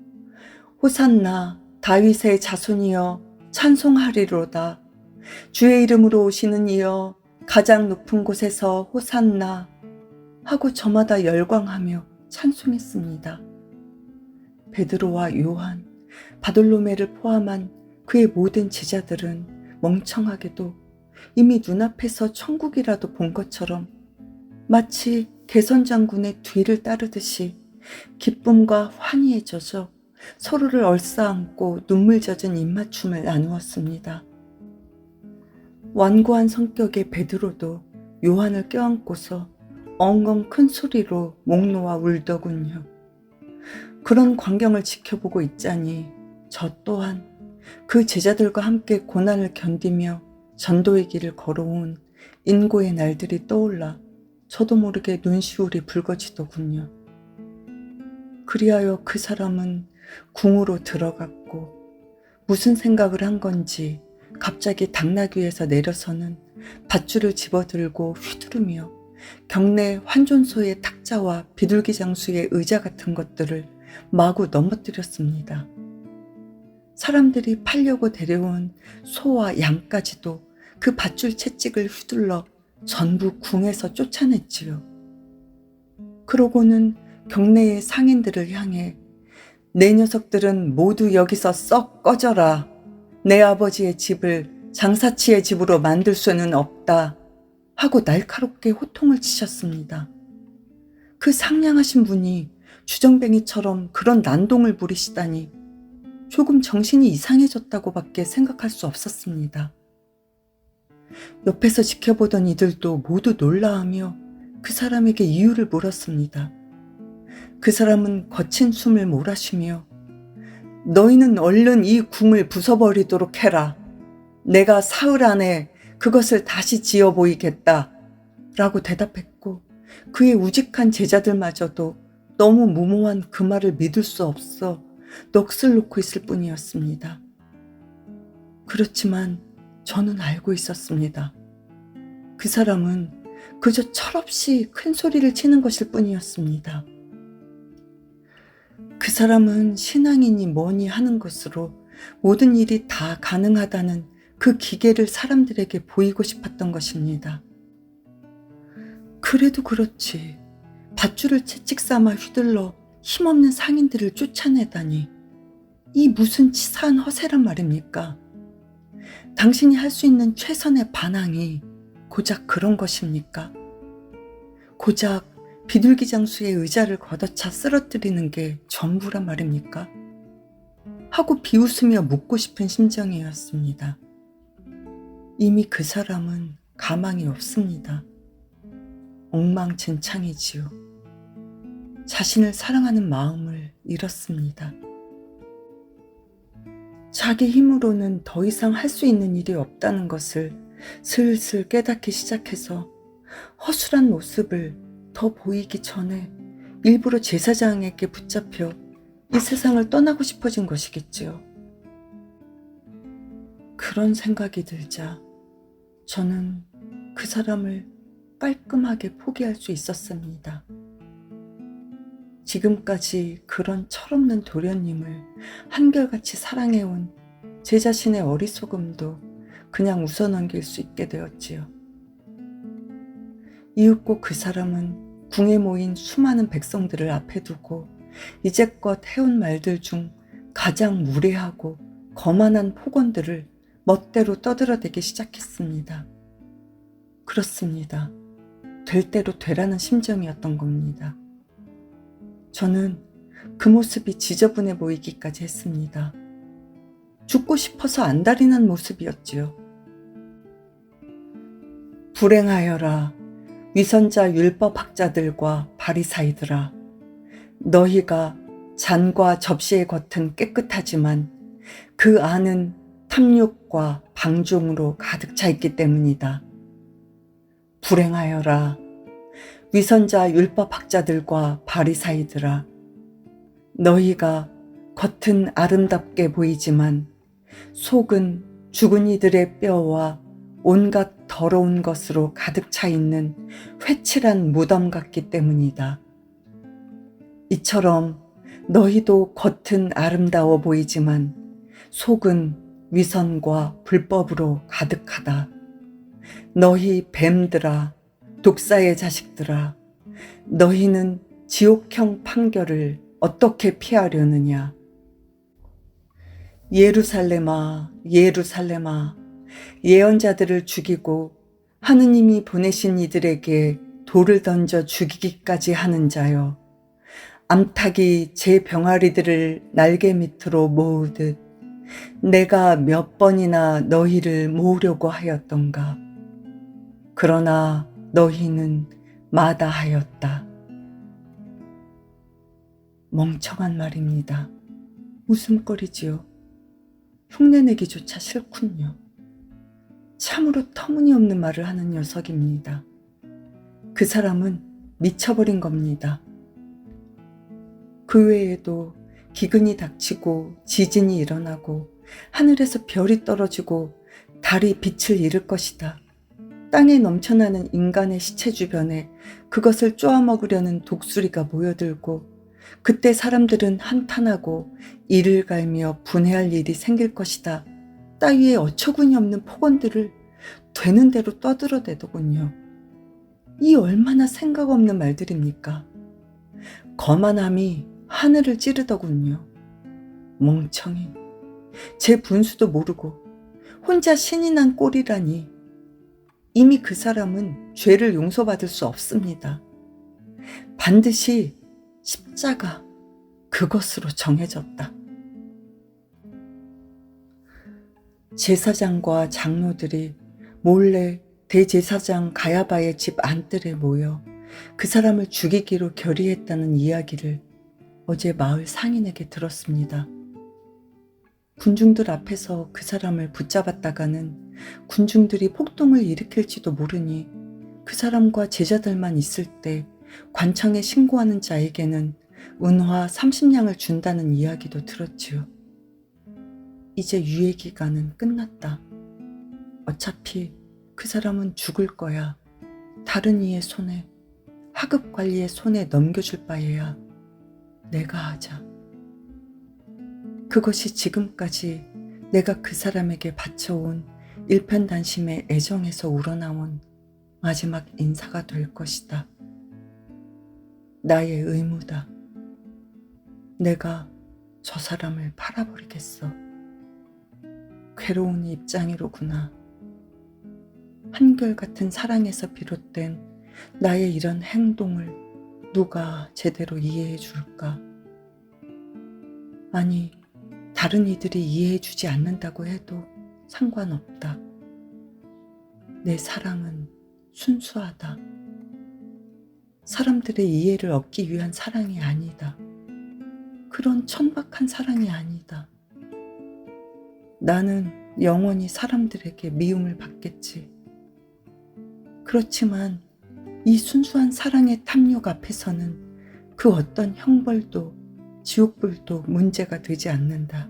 호산나 다윗의 자손이여 찬송하리로다. 주의 이름으로 오시는 이여 가장 높은 곳에서 호산나 하고 저마다 열광하며 찬송했습니다. 베드로와 요한, 바돌로메를 포함한 그의 모든 제자들은 멍청하게도 이미 눈앞에서 천국이라도 본 것처럼 마치 개선장군의 뒤를 따르듯이 기쁨과 환희에 젖어 서로를 얼싸안고 눈물 젖은 입맞춤을 나누었습니다. 완고한 성격의 베드로도 요한을 껴안고서 엉엉 큰 소리로 목 놓아 울더군요. 그런 광경을 지켜보고 있자니 저 또한 그 제자들과 함께 고난을 견디며 전도의 길을 걸어온 인고의 날들이 떠올라 저도 모르게 눈시울이 붉어지더군요. 그리하여 그 사람은 궁으로 들어갔고 무슨 생각을 한 건지 갑자기 당나귀에서 내려서는 밧줄을 집어들고 휘두르며 경내 환존소의 탁자와 비둘기 장수의 의자 같은 것들을 마구 넘어뜨렸습니다. 사람들이 팔려고 데려온 소와 양까지도 그 밧줄 채찍을 휘둘러 전부 궁에서 쫓아냈지요. 그러고는 경내의 상인들을 향해 내 녀석들은 모두 여기서 썩 꺼져라. 내 아버지의 집을 장사치의 집으로 만들 수는 없다. 하고 날카롭게 호통을 치셨습니다. 그 상냥하신 분이 주정뱅이처럼 그런 난동을 부리시다니 조금 정신이 이상해졌다고밖에 생각할 수 없었습니다. 옆에서 지켜보던 이들도 모두 놀라하며 그 사람에게 이유를 물었습니다. 그 사람은 거친 숨을 몰아쉬며 너희는 얼른 이 궁을 부숴버리도록 해라. 내가 사흘 안에 그것을 다시 지어 보이겠다. 라고 대답했고 그의 우직한 제자들마저도 너무 무모한 그 말을 믿을 수 없어 넋을 놓고 있을 뿐이었습니다. 그렇지만 저는 알고 있었습니다. 그 사람은 그저 철없이 큰 소리를 치는 것일 뿐이었습니다. 그 사람은 신앙이니 뭐니 하는 것으로 모든 일이 다 가능하다는 그 기계를 사람들에게 보이고 싶었던 것입니다. 그래도 그렇지 밧줄을 채찍 삼아 휘둘러 힘없는 상인들을 쫓아내다니 이 무슨 치사한 허세란 말입니까? 당신이 할 수 있는 최선의 반항이 고작 그런 것입니까? 고작 비둘기 장수의 의자를 걷어차 쓰러뜨리는 게 전부란 말입니까? 하고 비웃으며 묻고 싶은 심정이었습니다. 이미 그 사람은 가망이 없습니다. 엉망진창이지요. 자신을 사랑하는 마음을 잃었습니다. 자기 힘으로는 더 이상 할 수 있는 일이 없다는 것을 슬슬 깨닫기 시작해서 허술한 모습을 더 보이기 전에 일부러 제사장에게 붙잡혀 이 세상을 떠나고 싶어진 것이겠지요. 그런 생각이 들자 저는 그 사람을 깔끔하게 포기할 수 있었습니다. 지금까지 그런 철없는 도련님을 한결같이 사랑해온 제 자신의 어리석음도 그냥 웃어넘길 수 있게 되었지요. 이윽고 그 사람은 궁에 모인 수많은 백성들을 앞에 두고 이제껏 해온 말들 중 가장 무례하고 거만한 폭언들을 멋대로 떠들어대기 시작했습니다. 그렇습니다. 될 대로 되라는 심정이었던 겁니다. 저는 그 모습이 지저분해 보이기까지 했습니다. 죽고 싶어서 안달이 난 모습이었지요. 불행하여라 위선자 율법학자들과 바리사이들아. 너희가 잔과 접시의 겉은 깨끗하지만 그 안은 탐욕과 방종으로 가득 차 있기 때문이다. 불행하여라. 위선자 율법학자들과 바리사이들아. 너희가 겉은 아름답게 보이지만 속은 죽은 이들의 뼈와 온갖 더러운 것으로 가득 차 있는 회칠한 무덤 같기 때문이다. 이처럼 너희도 겉은 아름다워 보이지만 속은 위선과 불법으로 가득하다. 너희 뱀들아, 독사의 자식들아, 너희는 지옥형 판결을 어떻게 피하려느냐? 예루살렘아, 예루살렘아, 예언자들을 죽이고 하느님이 보내신 이들에게 돌을 던져 죽이기까지 하는 자여, 암탉이 제 병아리들을 날개 밑으로 모으듯 내가 몇 번이나 너희를 모으려고 하였던가. 그러나 너희는 마다하였다. 멍청한 말입니다. 웃음거리지요. 흉내내기조차 싫군요. 참으로 터무니없는 말을 하는 녀석입니다. 그 사람은 미쳐버린 겁니다. 그 외에도 기근이 닥치고 지진이 일어나고 하늘에서 별이 떨어지고 달이 빛을 잃을 것이다. 땅에 넘쳐나는 인간의 시체 주변에 그것을 쪼아먹으려는 독수리가 모여들고 그때 사람들은 한탄하고 이를 갈며 분해할 일이 생길 것이다. 따위의 어처구니 없는 폭언들을 되는 대로 떠들어대더군요. 이 얼마나 생각 없는 말들입니까? 거만함이 하늘을 찌르더군요. 멍청이. 제 분수도 모르고 혼자 신이 난 꼴이라니. 이미 그 사람은 죄를 용서받을 수 없습니다. 반드시 십자가, 그것으로 정해졌다. 제사장과 장로들이 몰래 대제사장 가야바의 집 안뜰에 모여 그 사람을 죽이기로 결의했다는 이야기를 어제 마을 상인에게 들었습니다. 군중들 앞에서 그 사람을 붙잡았다가는 군중들이 폭동을 일으킬지도 모르니 그 사람과 제자들만 있을 때 관청에 신고하는 자에게는 은화 30냥을 준다는 이야기도 들었지요. 이제 유예 기간은 끝났다. 어차피 그 사람은 죽을 거야. 다른 이의 손에, 하급 관리의 손에 넘겨줄 바에야 내가 하자. 그것이 지금까지 내가 그 사람에게 바쳐온 일편단심의 애정에서 우러나온 마지막 인사가 될 것이다. 나의 의무다. 내가 저 사람을 팔아버리겠어. 괴로운 입장이로구나. 한결같은 사랑에서 비롯된 나의 이런 행동을 누가 제대로 이해해 줄까? 아니, 다른 이들이 이해해 주지 않는다고 해도 상관없다. 내 사랑은 순수하다. 사람들의 이해를 얻기 위한 사랑이 아니다. 그런 천박한 사랑이 아니다. 나는 영원히 사람들에게 미움을 받겠지. 그렇지만 이 순수한 사랑의 탐욕 앞에서는 그 어떤 형벌도 지옥불도 문제가 되지 않는다.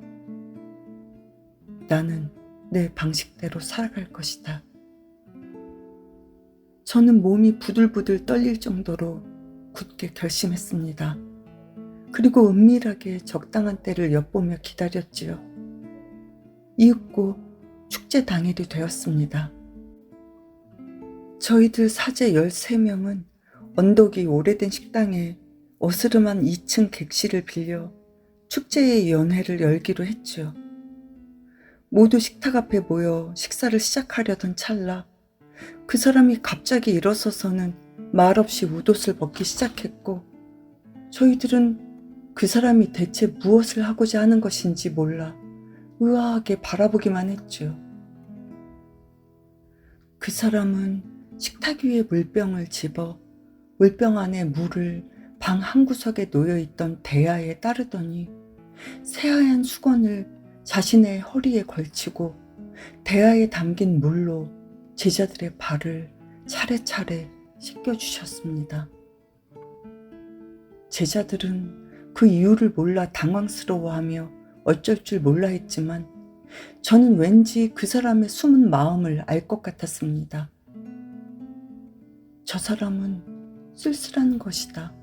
나는 내 방식대로 살아갈 것이다. 저는 몸이 부들부들 떨릴 정도로 굳게 결심했습니다. 그리고 은밀하게 적당한 때를 엿보며 기다렸지요. 이윽고 축제 당일이 되었습니다. 저희들 사제 13명은 언덕이 오래된 식당에 어스름한 2층 객실을 빌려 축제의 연회를 열기로 했죠. 모두 식탁 앞에 모여 식사를 시작하려던 찰나 그 사람이 갑자기 일어서서는 말없이 웃옷을 벗기 시작했고 저희들은 그 사람이 대체 무엇을 하고자 하는 것인지 몰라 의아하게 바라보기만 했죠. 그 사람은 식탁 위에 물병을 집어 물병 안에 물을 방 한구석에 놓여있던 대야에 따르더니 새하얀 수건을 자신의 허리에 걸치고 대야에 담긴 물로 제자들의 발을 차례차례 씻겨주셨습니다. 제자들은 그 이유를 몰라 당황스러워하며 어쩔 줄 몰라 했지만 저는 왠지 그 사람의 숨은 마음을 알 것 같았습니다. 저 사람은 쓸쓸한 것이다.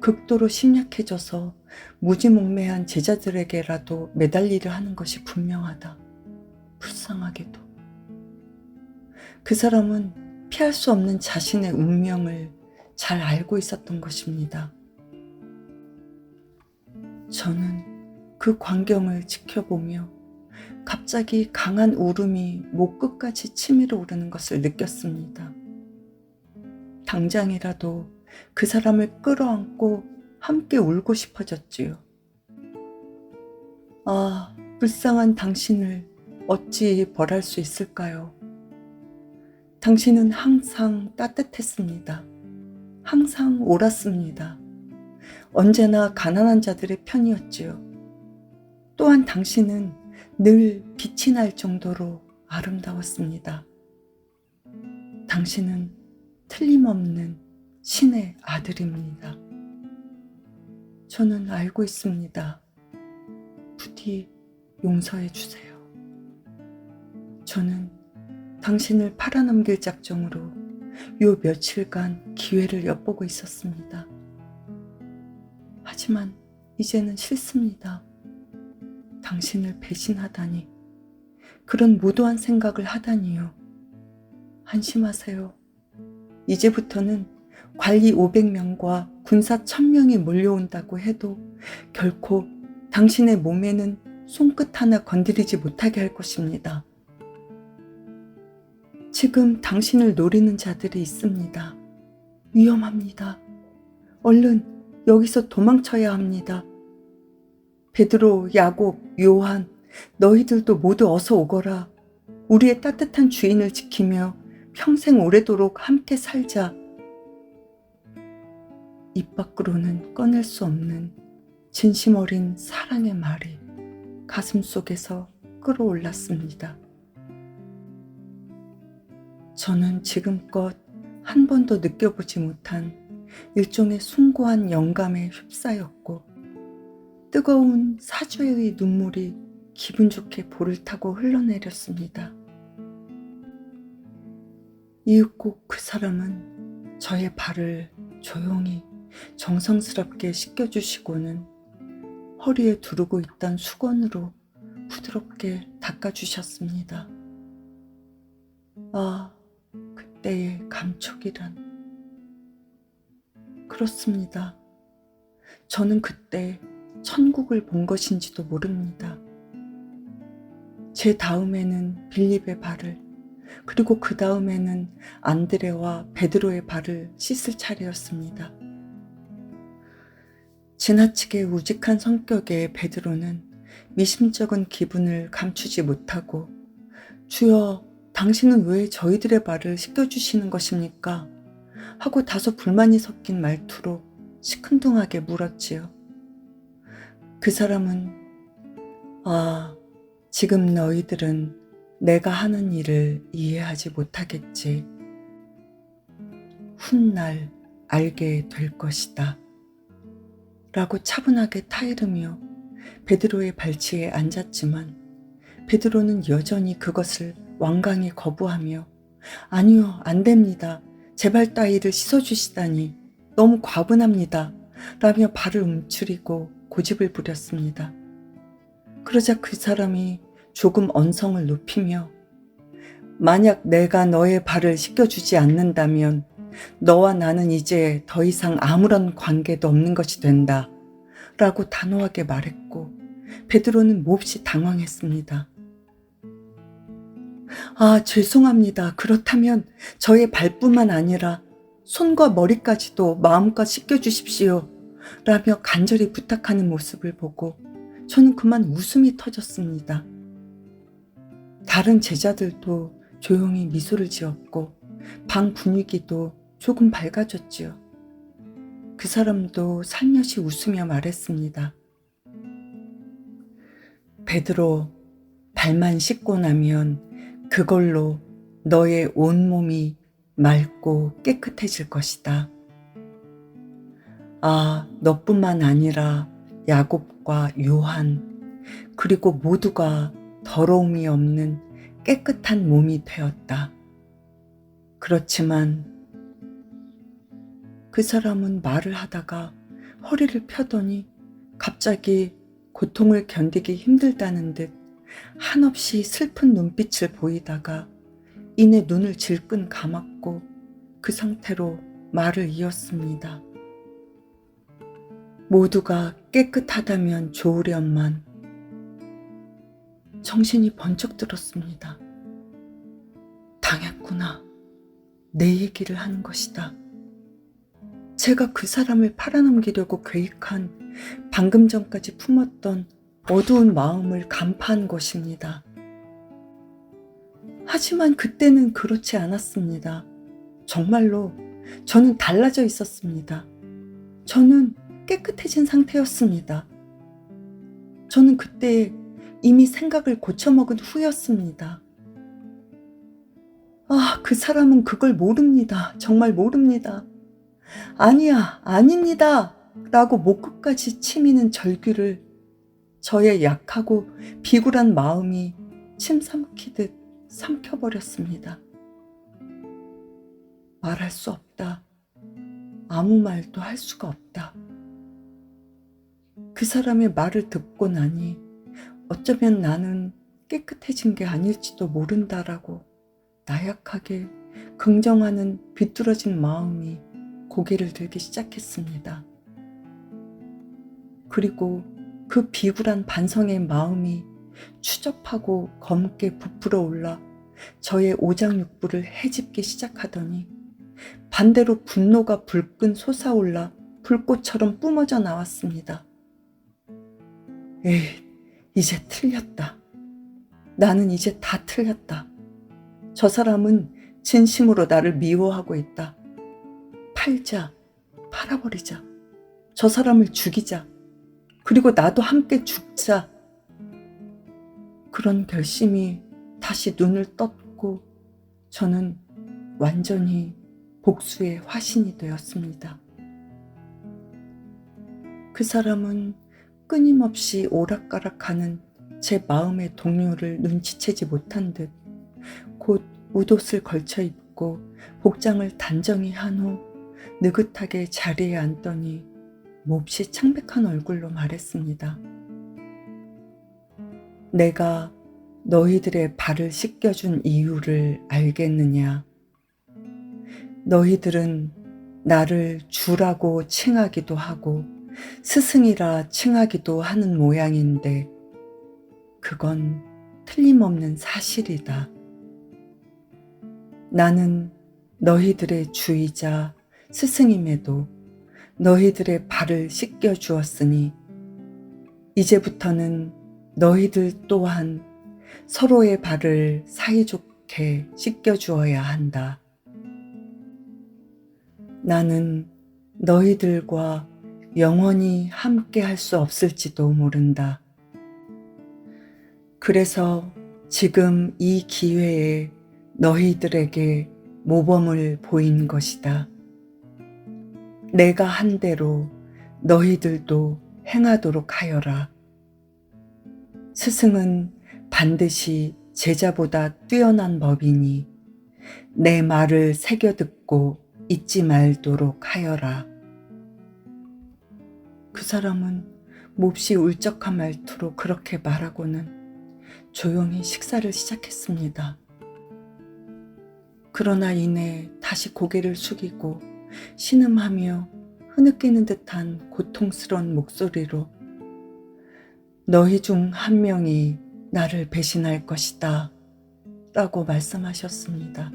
극도로 심약해져서 무지몽매한 제자들에게라도 매달리려 하는 것이 분명하다. 불쌍하게도. 그 사람은 피할 수 없는 자신의 운명을 잘 알고 있었던 것입니다. 저는 그 광경을 지켜보며 갑자기 강한 울음이 목 끝까지 치밀어 오르는 것을 느꼈습니다. 당장이라도 그 사람을 끌어안고 함께 울고 싶어졌지요. 아, 불쌍한 당신을 어찌 벌할 수 있을까요? 당신은 항상 따뜻했습니다. 항상 옳았습니다. 언제나 가난한 자들의 편이었지요. 또한 당신은 늘 빛이 날 정도로 아름다웠습니다. 당신은 틀림없는 신의 아들입니다. 저는 알고 있습니다. 부디 용서해 주세요. 저는 당신을 팔아넘길 작정으로 요 며칠간 기회를 엿보고 있었습니다. 하지만 이제는 싫습니다. 당신을 배신하다니, 그런 무도한 생각을 하다니요. 안심하세요. 이제부터는 관리 500명과 군사 1000명이 몰려온다고 해도 결코 당신의 몸에는 손끝 하나 건드리지 못하게 할 것입니다. 지금 당신을 노리는 자들이 있습니다. 위험합니다. 얼른 여기서 도망쳐야 합니다. 베드로, 야곱, 요한, 너희들도 모두 어서 오거라. 우리의 따뜻한 주인을 지키며 평생 오래도록 함께 살자. 입 밖으로는 꺼낼 수 없는 진심 어린 사랑의 말이 가슴속에서 끌어올랐습니다. 저는 지금껏 한 번도 느껴보지 못한 일종의 숭고한 영감에 휩싸였고 뜨거운 사죄의 눈물이 기분 좋게 볼을 타고 흘러내렸습니다. 이윽고 그 사람은 저의 발을 조용히 정성스럽게 씻겨주시고는 허리에 두르고 있던 수건으로 부드럽게 닦아주셨습니다. 아, 그때의 감촉이란. 그렇습니다. 저는 그때 천국을 본 것인지도 모릅니다. 제 다음에는 빌립의 발을, 그리고 그 다음에는 안드레와 베드로의 발을 씻을 차례였습니다. 지나치게 우직한 성격의 베드로는 미심쩍은 기분을 감추지 못하고 주여, 당신은 왜 저희들의 발을 씻겨주시는 것입니까? 하고 다소 불만이 섞인 말투로 시큰둥하게 물었지요. 그 사람은 아, 지금 너희들은 내가 하는 일을 이해하지 못하겠지. 훗날 알게 될 것이다. 라고 차분하게 타이르며 베드로의 발치에 앉았지만 베드로는 여전히 그것을 완강히 거부하며 아니요, 안 됩니다. 제발 따위를 씻어주시다니 너무 과분합니다. 라며 발을 움츠리고 고집을 부렸습니다. 그러자 그 사람이 조금 언성을 높이며 만약 내가 너의 발을 씻겨주지 않는다면 너와 나는 이제 더 이상 아무런 관계도 없는 것이 된다. 라고 단호하게 말했고 베드로는 몹시 당황했습니다. 아, 죄송합니다. 그렇다면 저의 발뿐만 아니라 손과 머리까지도 마음껏 씻겨주십시오. 라며 간절히 부탁하는 모습을 보고 저는 그만 웃음이 터졌습니다. 다른 제자들도 조용히 미소를 지었고 방 분위기도 조금 밝아졌지요. 그 사람도 살며시 웃으며 말했습니다. 베드로, 발만 씻고 나면 그걸로 너의 온몸이 맑고 깨끗해질 것이다. 아, 너뿐만 아니라 야곱과 요한, 그리고 모두가 더러움이 없는 깨끗한 몸이 되었다. 그렇지만 그 사람은 말을 하다가 허리를 펴더니 갑자기 고통을 견디기 힘들다는 듯 한없이 슬픈 눈빛을 보이다가 이내 눈을 질끈 감았고 그 상태로 말을 이었습니다. 모두가 깨끗하다면 좋으련만. 정신이 번쩍 들었습니다. 당했구나. 내 얘기를 하는 것이다. 제가 그 사람을 팔아넘기려고 계획한 방금 전까지 품었던 어두운 마음을 간파한 것입니다. 하지만 그때는 그렇지 않았습니다. 정말로 저는 달라져 있었습니다. 저는 깨끗해진 상태였습니다. 저는 그때 이미 생각을 고쳐먹은 후였습니다. 아, 그 사람은 그걸 모릅니다. 정말 모릅니다. 아니야, 아닙니다. 라고 목 끝까지 치미는 절규를 저의 약하고 비굴한 마음이 침 삼키듯 삼켜버렸습니다. 말할 수 없다. 아무 말도 할 수가 없다. 그 사람의 말을 듣고 나니 어쩌면 나는 깨끗해진 게 아닐지도 모른다라고 나약하게 긍정하는 비뚤어진 마음이 고개를 들기 시작했습니다. 그리고 그 비굴한 반성의 마음이 추접하고 검게 부풀어 올라 저의 오장육부를 헤집기 시작하더니 반대로 분노가 불끈 솟아올라 불꽃처럼 뿜어져 나왔습니다. 에이, 이제 틀렸다. 나는 이제 다 틀렸다. 저 사람은 진심으로 나를 미워하고 있다. 팔자, 팔아버리자. 저 사람을 죽이자. 그리고 나도 함께 죽자. 그런 결심이 다시 눈을 떴고 저는 완전히 복수의 화신이 되었습니다. 그 사람은 끊임없이 오락가락하는 제 마음의 동요를 눈치채지 못한 듯 곧 웃옷을 걸쳐 입고 복장을 단정히 한 후 느긋하게 자리에 앉더니 몹시 창백한 얼굴로 말했습니다. 내가 너희들의 발을 씻겨준 이유를 알겠느냐? 너희들은 나를 주라고 칭하기도 하고 스승이라 칭하기도 하는 모양인데 그건 틀림없는 사실이다. 나는 너희들의 주이자 스승임에도 너희들의 발을 씻겨 주었으니 이제부터는 너희들 또한 서로의 발을 사이좋게 씻겨 주어야 한다. 나는 너희들과 영원히 함께 할 수 없을지도 모른다. 그래서 지금 이 기회에 너희들에게 모범을 보인 것이다. 내가 한 대로 너희들도 행하도록 하여라. 스승은 반드시 제자보다 뛰어난 법이니 내 말을 새겨 듣고 잊지 말도록 하여라. 그 사람은 몹시 울적한 말투로 그렇게 말하고는 조용히 식사를 시작했습니다. 그러나 이내 다시 고개를 숙이고 신음하며 흐느끼는 듯한 고통스러운 목소리로 너희 중 한 명이 나를 배신할 것이다 라고 말씀하셨습니다.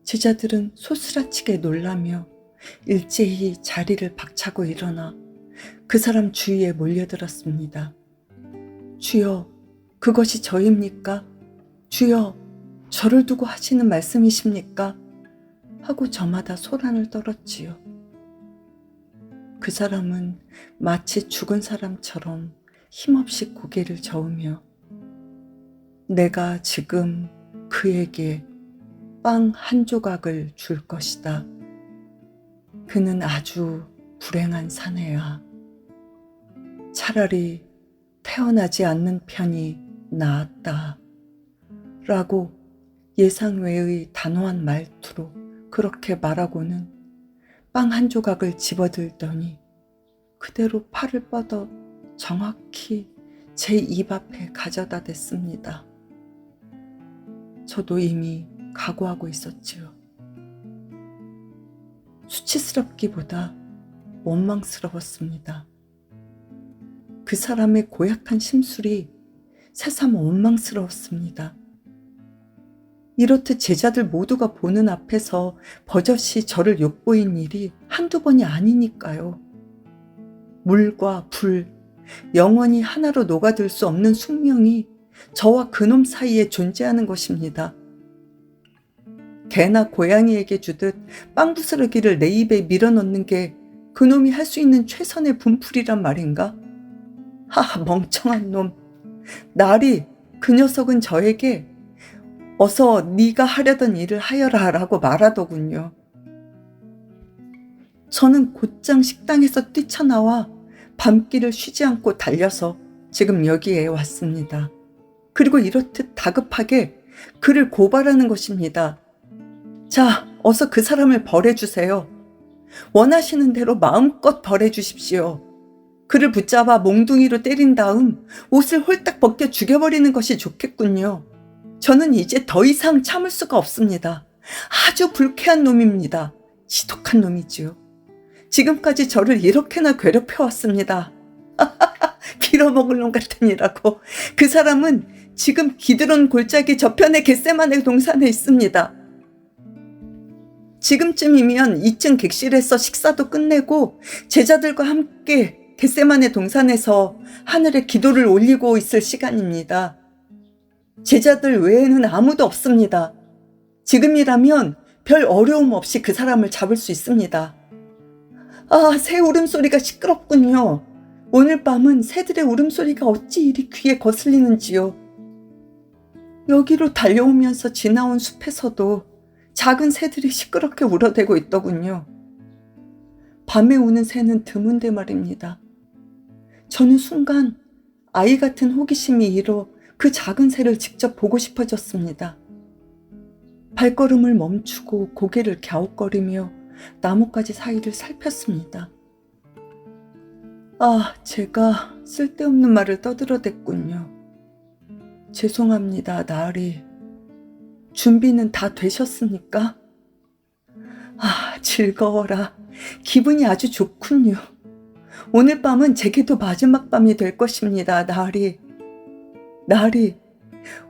제자들은 소스라치게 놀라며 일제히 자리를 박차고 일어나 그 사람 주위에 몰려들었습니다. 주여, 그것이 저입니까? 주여, 저를 두고 하시는 말씀이십니까? 하고 저마다 소란을 떨었지요. 그 사람은 마치 죽은 사람처럼 힘없이 고개를 저으며 내가 지금 그에게 빵 한 조각을 줄 것이다. 그는 아주 불행한 사내야. 차라리 태어나지 않는 편이 나았다. 라고 예상 외의 단호한 말투로 그렇게 말하고는 빵 한 조각을 집어들더니 그대로 팔을 뻗어 정확히 제 입 앞에 가져다 댔습니다. 저도 이미 각오하고 있었지요. 수치스럽기보다 원망스러웠습니다. 그 사람의 고약한 심술이 새삼 원망스러웠습니다. 이렇듯 제자들 모두가 보는 앞에서 버젓이 저를 욕보인 일이 한두 번이 아니니까요. 물과 불, 영원히 하나로 녹아들 수 없는 숙명이 저와 그놈 사이에 존재하는 것입니다. 개나 고양이에게 주듯 빵 부스러기를 내 입에 밀어넣는 게 그놈이 할 수 있는 최선의 분풀이란 말인가? 하, 멍청한 놈. 날이 그 녀석은 저에게 어서 네가 하려던 일을 하여라 라고 말하더군요. 저는 곧장 식당에서 뛰쳐나와 밤길을 쉬지 않고 달려서 지금 여기에 왔습니다. 그리고 이렇듯 다급하게 그를 고발하는 것입니다. 자, 어서 그 사람을 벌해주세요. 원하시는 대로 마음껏 벌해주십시오. 그를 붙잡아 몽둥이로 때린 다음 옷을 홀딱 벗겨 죽여버리는 것이 좋겠군요. 저는 이제 더 이상 참을 수가 없습니다. 아주 불쾌한 놈입니다. 지독한 놈이지요. 지금까지 저를 이렇게나 괴롭혀왔습니다. 빌어먹을 놈 같으니라고. 그 사람은 지금 기드론 골짜기 저편의 겟세마네 동산에 있습니다. 지금쯤이면 2층 객실에서 식사도 끝내고 제자들과 함께 겟세마네 동산에서 하늘에 기도를 올리고 있을 시간입니다. 제자들 외에는 아무도 없습니다. 지금이라면 별 어려움 없이 그 사람을 잡을 수 있습니다. 아, 새 울음소리가 시끄럽군요. 오늘 밤은 새들의 울음소리가 어찌 이리 귀에 거슬리는지요. 여기로 달려오면서 지나온 숲에서도 작은 새들이 시끄럽게 울어대고 있더군요. 밤에 우는 새는 드문데 말입니다. 저는 순간 아이 같은 호기심이 일어 그 작은 새를 직접 보고 싶어졌습니다. 발걸음을 멈추고 고개를 갸웃거리며 나뭇가지 사이를 살폈습니다. 아, 제가 쓸데없는 말을 떠들어댔군요. 죄송합니다, 나으리. 준비는 다 되셨습니까? 아, 즐거워라. 기분이 아주 좋군요. 오늘 밤은 제게도 마지막 밤이 될 것입니다, 나으리. 나으리,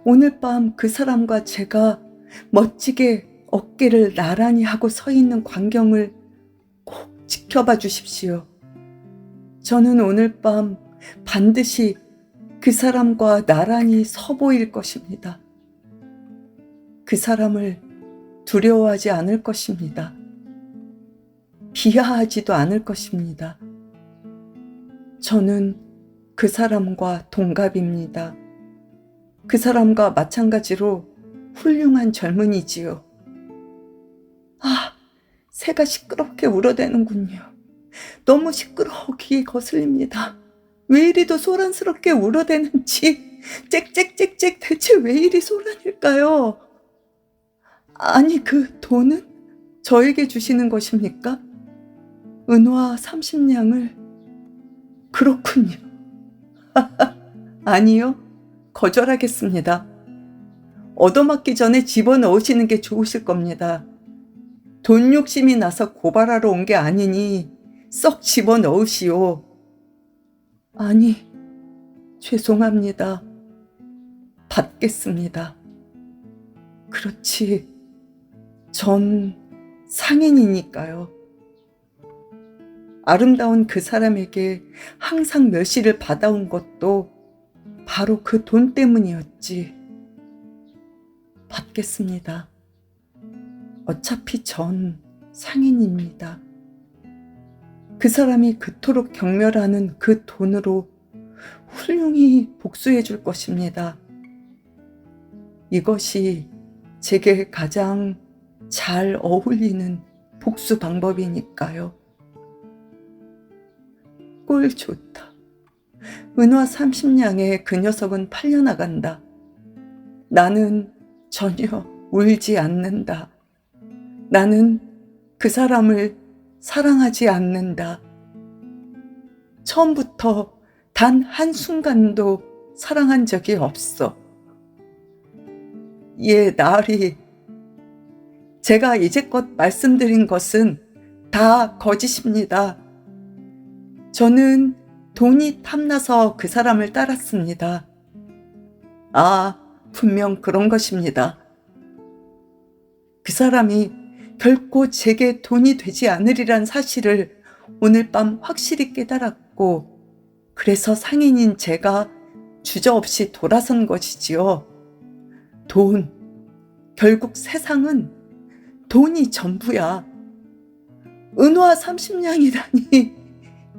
오늘 밤 그 사람과 제가 멋지게 어깨를 나란히 하고 서 있는 광경을 꼭 지켜봐 주십시오. 저는 오늘 밤 반드시 그 사람과 나란히 서 보일 것입니다. 그 사람을 두려워하지 않을 것입니다. 비하하지도 않을 것입니다. 저는 그 사람과 동갑입니다. 그 사람과 마찬가지로 훌륭한 젊은이지요. 아, 새가 시끄럽게 울어대는군요. 너무 시끄러워 귀에 거슬립니다. 왜 이리도 소란스럽게 울어대는지 짹짹짹짹 대체 왜 이리 소란일까요? 아니, 그 돈은 저에게 주시는 것입니까? 은화 30냥을. 그렇군요. 아니요, 거절하겠습니다. 얻어맞기 전에 집어넣으시는 게 좋으실 겁니다. 돈 욕심이 나서 고발하러 온 게 아니니 썩 집어넣으시오. 아니, 죄송합니다. 받겠습니다. 그렇지, 전 상인이니까요. 아름다운 그 사람에게 항상 멸시를 받아온 것도 바로 그 돈 때문이었지. 받겠습니다. 어차피 전 상인입니다. 그 사람이 그토록 경멸하는 그 돈으로 훌륭히 복수해 줄 것입니다. 이것이 제게 가장 잘 어울리는 복수 방법이니까요. 꼴 좋다. 은화 30냥에 그 녀석은 팔려나간다. 나는 전혀 울지 않는다. 나는 그 사람을 사랑하지 않는다. 처음부터 단 한순간도 사랑한 적이 없어. 나으리, 제가 이제껏 말씀드린 것은 다 거짓입니다. 저는 돈이 탐나서 그 사람을 따랐습니다. 분명 그런 것입니다. 그 사람이 결코 제게 돈이 되지 않으리란 사실을 오늘 밤 확실히 깨달았고, 그래서 상인인 제가 주저없이 돌아선 것이지요. 돈, 결국 세상은 돈이 전부야. 은화 30냥이라니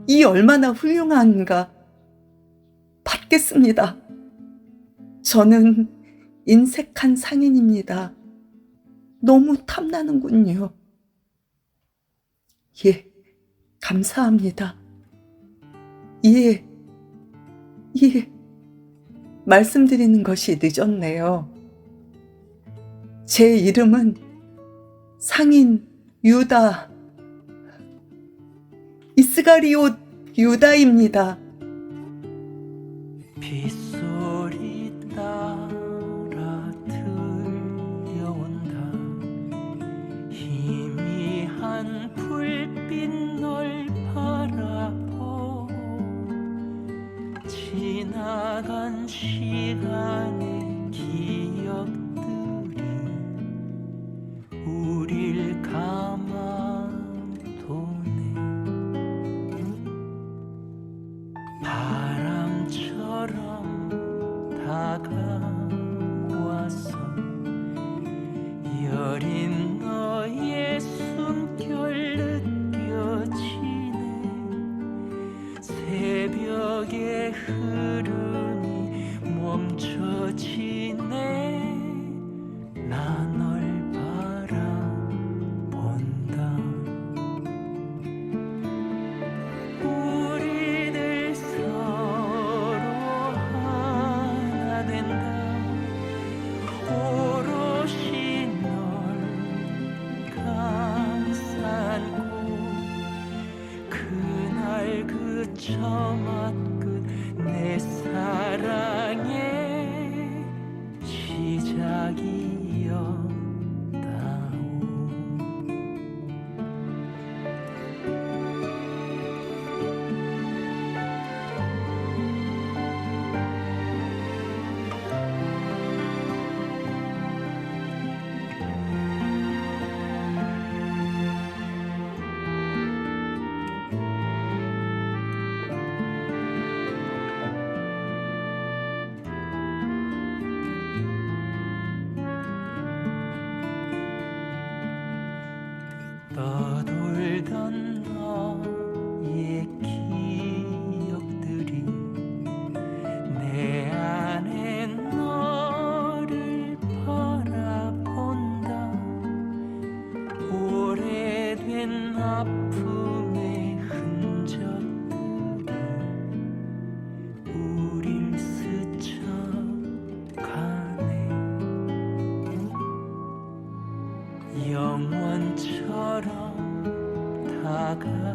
이 얼마나 훌륭한가. 받겠습니다. 저는 인색한 상인입니다. 너무 탐나는군요. 감사합니다. 말씀드리는 것이 늦었네요. 제 이름은 상인 유다, 이스가리옷 유다입니다. 빗소리 따라 들려온다. 희미한 불빛 널 바라보고 지나간 시간의 기억들이 우릴 감아도네. 바람처럼 다가와서 여린 너의 숨결 느껴지네. 새벽의 흐름이 멈춰지네. 나 널 바라본다. 우리들 서로 하나 된다. 오롯이 널 감싸고 그날 그 처마 끝 내 사랑의 시작이었다오. 떠돌던 너의 기억들이 내 안에 너를 바라본다. 오래된 아픔의 흔적들이 우릴 스쳐가네. 영원처럼 다가왔어.